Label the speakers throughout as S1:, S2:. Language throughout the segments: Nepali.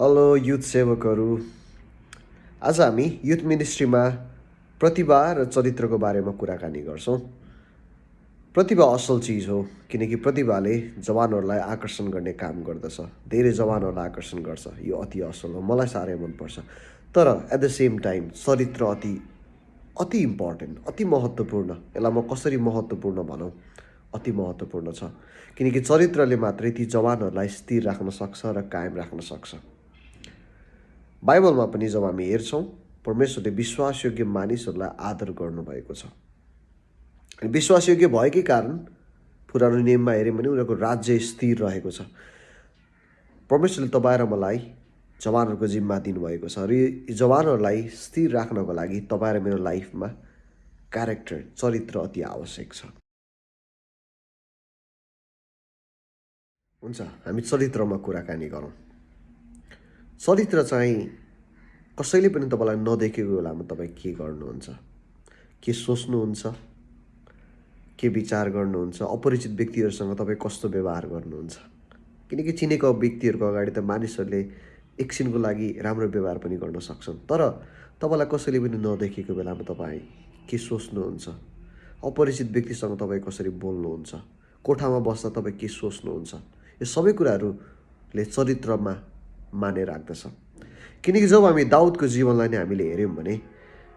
S1: हेलो युथ सेवकहरू। आज हामी युथ मिनिस्ट्रीमा प्रतिभा र चरित्रको बारेमा कुराकानी गर्छौँ। प्रतिभा असल चिज हो, किनकि प्रतिभाले जवानहरूलाई आकर्षण गर्ने काम गर्दछ। धेरै जवानहरूलाई आकर्षण गर्छ। यो अति असल हो, मलाई साह्रै मनपर्छ। तर एट द सेम टाइम चरित्र अति इम्पोर्टेन्ट, अति महत्त्वपूर्ण। यसलाई म कसरी महत्त्वपूर्ण भनौँ, अति महत्त्वपूर्ण छ। किनकि चरित्रले मात्रै ती जवानहरूलाई स्थिर राख्न सक्छ र कायम राख्न सक्छ। बाइबलमा पनि जब हामी हेर्छौँ, परमेश्वरले विश्वासयोग्य मानिसहरूलाई आदर गर्नुभएको छ। विश्वासयोग्य भएकै कारण पुरानो नियममा हेऱ्यौँ भने उनीहरूको राज्य स्थिर रहेको छ। परमेश्वरले तपाईँ र मलाई जवानहरूको जिम्मा दिनुभएको छ र यी जवानहरूलाई स्थिर राख्नको लागि तपाईँ र मेरो लाइफमा क्यारेक्टर, चरित्र अति आवश्यक छ। हुन्छ, हामी चरित्रमा कुराकानी गरौँ। चरित्र चाहिँ कसैले पनि तपाईँलाई नदेखेको बेलामा तपाईँ के गर्नुहुन्छ, के सोच्नुहुन्छ, के विचार गर्नुहुन्छ, अपरिचित व्यक्तिहरूसँग तपाईँ कस्तो व्यवहार गर्नुहुन्छ। किनकि चिनेको व्यक्तिहरूको अगाडि त मानिसहरूले एकछिनको लागि राम्रो व्यवहार पनि गर्न सक्छन्, तर तपाईँलाई कसैले पनि नदेखेको बेलामा तपाईँ के सोच्नुहुन्छ, अपरिचित व्यक्तिसँग तपाईँ कसरी बोल्नुहुन्छ, कोठामा बस्दा तपाईँ के सोच्नुहुन्छ, यो सबै कुराहरूले चरित्रमा माने राख्दछ। किनकि जब हामी दाउदको जीवनलाई नै हामीले हेऱ्यौँ भने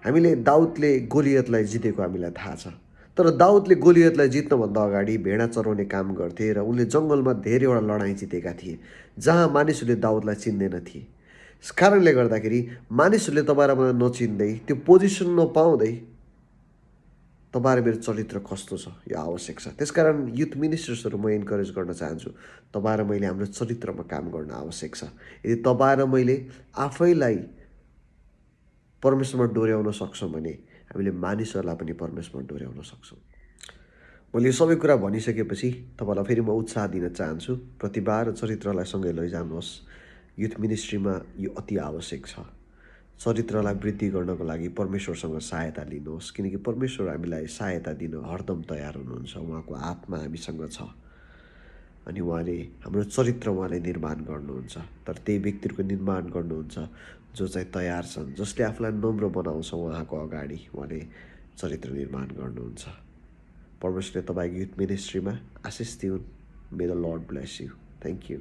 S1: हामीले दाउदले गोलियतलाई जितेको हामीलाई थाहा छ। तर दाउदले गोलियतलाई जित्नुभन्दा अगाडि भेडा चराउने काम गर्थे र उनले जङ्गलमा धेरैवटा लडाइँ जितेका थिए जहाँ मानिसहरूले दाउदलाई चिन्दैन थिए। यस कारणले गर्दाखेरि मानिसहरूले तपाईँ र मलाई नचिन्दै, त्यो पोजिसन नपाउँदै तपाईँ र मेरो चरित्र कस्तो छ यो आवश्यक छ। त्यसकारण युथ मिनिस्टर्सहरू म इन्करेज गर्न चाहन्छु, तपाईँ र मैले हाम्रो चरित्रमा काम गर्न आवश्यक छ। यदि तपाईँ र मैले आफैलाई परमेश्वरमा डोर्याउन सक्छौँ भने हामीले मानिसहरूलाई पनि परमेश्वरमा डोर्याउन सक्छौँ। मैले यो सबै कुरा भनिसकेपछि तपाईँलाई फेरि म उत्साह दिन चाहन्छु, प्रतिभा र चरित्रलाई सँगै लैजानुहोस्। युथ मिनिस्ट्रीमा यो अति आवश्यक छ। चरित्रलाई वृद्धि गर्नको लागि परमेश्वरसँग सहायता लिनुहोस्, किनकि परमेश्वर हामीलाई सहायता दिन हरदम तयार हुनुहुन्छ। उहाँको आत्मा हामीसँग छ अनि उहाँले हाम्रो चरित्र उहाँले निर्माण गर्नुहुन्छ। तर त्यही व्यक्तिहरूको निर्माण गर्नुहुन्छ जो चाहिँ तयार छन्, जसले आफूलाई नम्र बनाउँछ उहाँको अगाडि उहाँले चरित्र निर्माण गर्नुहुन्छ। परमेश्वरले तपाईँको युथ मिनिस्ट्रीमा आशिष दिउन्। मे the lord bless you. Thank you.